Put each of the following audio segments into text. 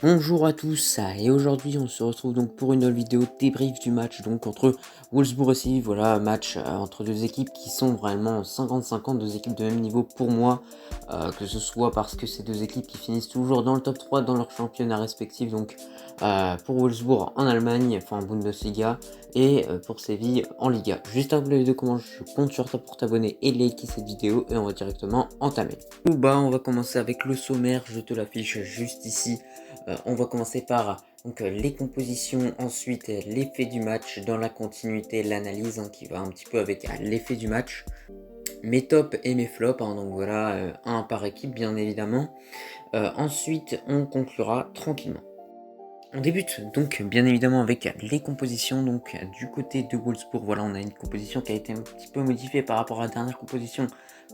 Bonjour à tous, et aujourd'hui on se retrouve donc pour une nouvelle vidéo débrief du match donc entre Wolfsburg et Séville. Voilà, match entre deux équipes qui sont vraiment 50-50, deux équipes de même niveau pour moi, que ce soit parce que c'est deux équipes qui finissent toujours dans le top 3 dans leur championnat respectif, donc pour Wolfsburg en Allemagne, enfin en Bundesliga, et pour Séville en Liga. Juste avant la vidéo commence, je compte sur toi pour t'abonner et liker cette vidéo et on va directement entamer. On va commencer avec le sommaire, je te l'affiche juste ici. On va commencer par les compositions, ensuite l'effet du match, dans la continuité, l'analyse qui va un petit peu avec l'effet du match, mes tops et mes flops, donc voilà, un par équipe bien évidemment. Ensuite, on conclura tranquillement. On débute donc bien évidemment avec les compositions, donc du côté de Wolfsburg, voilà, on a une composition qui a été un petit peu modifiée par rapport à la dernière composition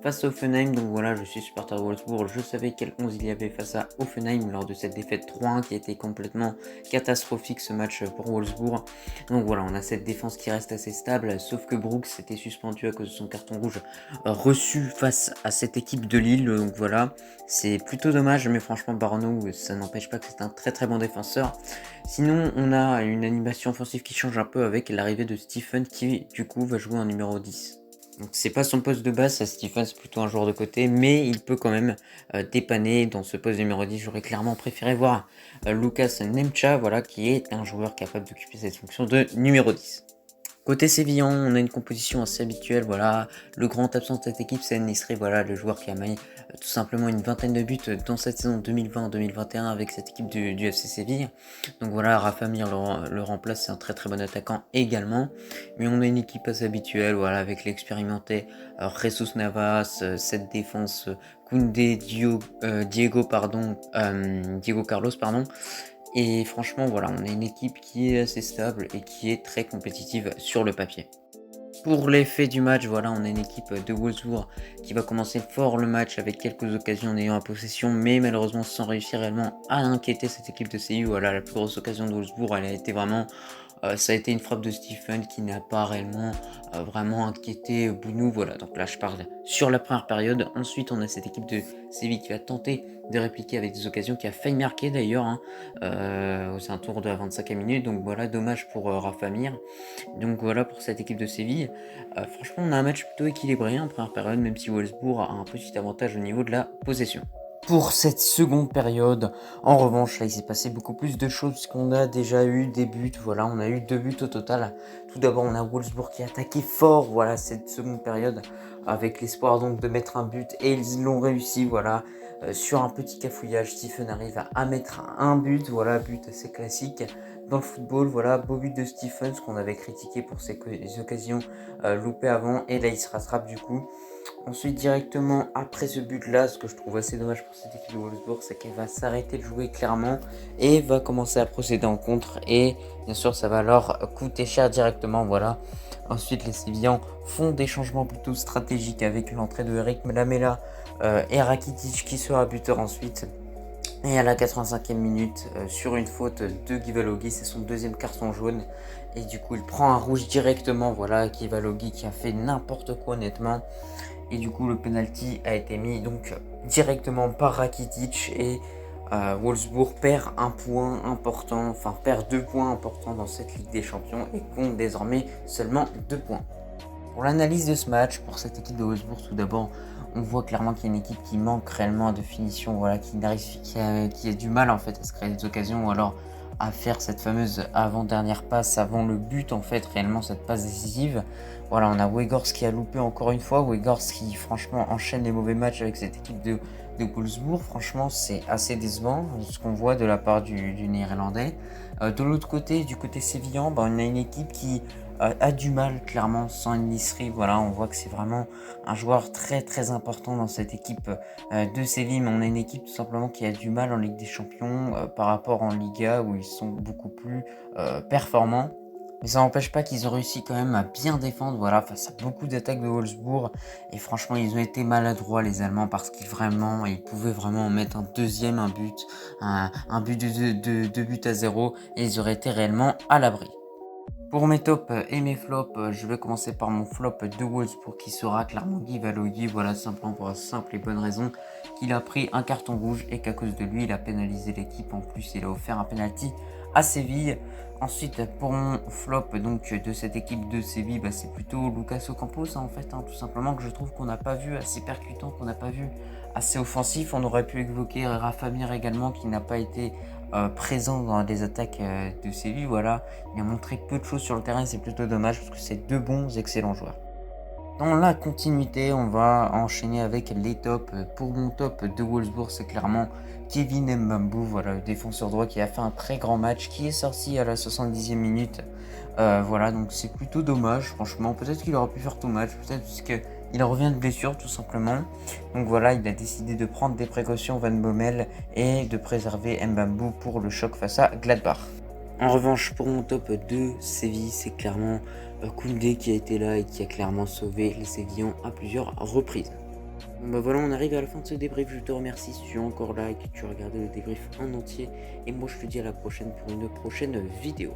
face à Offenheim. Donc voilà, je suis supporter de Wolfsburg, je savais quel 11 il y avait face à Offenheim lors de cette défaite 3-1 qui a été complètement catastrophique ce match pour Wolfsburg. Donc voilà, on a cette défense qui reste assez stable, sauf que Brooks s'était suspendu à cause de son carton rouge reçu face à cette équipe de Lille. Donc voilà, c'est plutôt dommage, mais franchement Barno, ça n'empêche pas que c'est un très très bon défenseur. Sinon, on a une animation offensive qui change un peu avec l'arrivée de Stephen qui, du coup, va jouer en numéro 10. Donc, c'est pas son poste de base, ça, Stephen, c'est plutôt un joueur de côté, mais il peut quand même dépanner dans ce poste numéro 10. J'aurais clairement préféré voir Lucas Nemcha, voilà, qui est un joueur capable d'occuper cette fonction de numéro 10. Côté Sévillan, on a une composition assez habituelle, voilà, le grand absent de cette équipe c'est Nisri, voilà, le joueur qui a mis tout simplement une vingtaine de buts dans cette saison 2020-2021 avec cette équipe du FC Séville. Donc voilà, Rafa Mir le remplace, c'est un très très bon attaquant également, mais on a une équipe assez habituelle, voilà, avec l'expérimenté Jesus Navas, cette défense Koundé, Diego Carlos, pardon. Et franchement, voilà, on a une équipe qui est assez stable et qui est très compétitive sur le papier. Pour l'effet du match, voilà, on a une équipe de Wolfsburg qui va commencer fort le match avec quelques occasions en ayant la possession, mais malheureusement sans réussir réellement à inquiéter cette équipe de CU. Voilà, la plus grosse occasion de Wolfsburg, elle a été vraiment ça a été une frappe de Stephen qui n'a pas réellement vraiment inquiété Bounou. Voilà, donc là je parle sur la première période. Ensuite, on a cette équipe de Séville qui va tenter de répliquer avec des occasions, qui a failli marquer d'ailleurs. C'est un tour de la 25e minute. Donc voilà, dommage pour Rafa Mir. Donc voilà pour cette équipe de Séville. Franchement, on a un match plutôt équilibré en première période, même si Wolfsburg a un petit avantage au niveau de la possession. Pour cette seconde période, en revanche, là, il s'est passé beaucoup plus de choses puisqu'on a déjà eu des buts. Voilà, on a eu 2 buts au total. Tout d'abord, on a Wolfsburg qui a attaqué fort, voilà, cette seconde période, avec l'espoir donc de mettre un but, et ils l'ont réussi, voilà. Sur un petit cafouillage, Stephen arrive à mettre un but, voilà, but assez classique dans le football, voilà, beau but de Stephen, ce qu'on avait critiqué pour ses occasions loupées avant, et là il se rattrape du coup. Ensuite, directement après ce but-là, ce que je trouve assez dommage pour cette équipe de Wolfsburg, c'est qu'elle va s'arrêter de jouer clairement et va commencer à procéder en contre. Et bien sûr, ça va leur coûter cher directement. Voilà. Ensuite, les Sévillans font des changements plutôt stratégiques avec l'entrée de Eric Lamela et Rakitic qui sera buteur ensuite. Et à la 85e minute, sur une faute de Givalogi, c'est son deuxième carton jaune. Et du coup, il prend un rouge directement. Voilà, Givalogi qui a fait n'importe quoi honnêtement. Et du coup, le penalty a été mis donc directement par Rakitic. Et Wolfsburg perd un point important, enfin perd 2 points importants dans cette Ligue des Champions et compte désormais seulement 2 points. Pour l'analyse de ce match, pour cette équipe de Wolfsburg, tout d'abord, on voit clairement qu'il y a une équipe qui manque réellement de finition, voilà, qui a du mal en fait à se créer des occasions ou alors à faire cette fameuse avant-dernière passe avant le but en fait, réellement cette passe décisive. Voilà, on a Weghorst qui a loupé encore une fois, Weghorst qui franchement enchaîne les mauvais matchs avec cette équipe de Wolfsburg. Franchement, c'est assez décevant ce qu'on voit de la part du Néerlandais. De l'autre côté, du côté sévillan, on a une équipe qui a du mal clairement sans Nisri. Voilà, on voit que c'est vraiment un joueur très très important dans cette équipe de Séville, mais on a une équipe tout simplement qui a du mal en Ligue des Champions par rapport en Liga où ils sont beaucoup plus performants. Mais ça n'empêche pas qu'ils ont réussi quand même à bien défendre, voilà, face à beaucoup d'attaques de Wolfsburg. Et franchement, ils ont été maladroits les Allemands parce qu'ils pouvaient vraiment en mettre un deuxième, un but de 2 buts à 0 et ils auraient été réellement à l'abri. Pour mes tops et mes flops, je vais commencer par mon flop de Wolfsburg qui sera clairement Guy Valogi. Voilà, simplement pour la simple et bonne raison qu'il a pris un carton rouge et qu'à cause de lui, il a pénalisé l'équipe. En plus, il a offert un penalty à Séville. Ensuite, pour mon flop donc de cette équipe de Séville, c'est plutôt Lucas Ocampos en fait, tout simplement que je trouve qu'on n'a pas vu assez percutant, qu'on n'a pas vu assez offensif. On aurait pu évoquer Rafa Mir également qui n'a pas été présent dans les attaques de Séville. Voilà, il a montré peu de choses sur le terrain et c'est plutôt dommage parce que c'est deux bons, excellents joueurs. Dans la continuité, on va enchaîner avec les tops. Pour mon top de Wolfsburg, c'est clairement Kevin Mbambu, voilà, le défenseur droit qui a fait un très grand match, qui est sorti à la 70e minute. Voilà, donc c'est plutôt dommage, franchement. Peut-être qu'il aurait pu faire tout match, peut-être parce qu'il revient de blessure, tout simplement. Donc voilà, il a décidé de prendre des précautions, Van Bommel, et de préserver Mbambu pour le choc face à Gladbach. En revanche, pour mon top 2 Séville, c'est clairement Koundé qui a été là et qui a clairement sauvé les Sévillans à plusieurs reprises. Bon voilà, on arrive à la fin de ce débrief. Je te remercie si tu es encore là et que tu as regardé le débrief en entier. Et moi, je te dis à la prochaine pour une prochaine vidéo.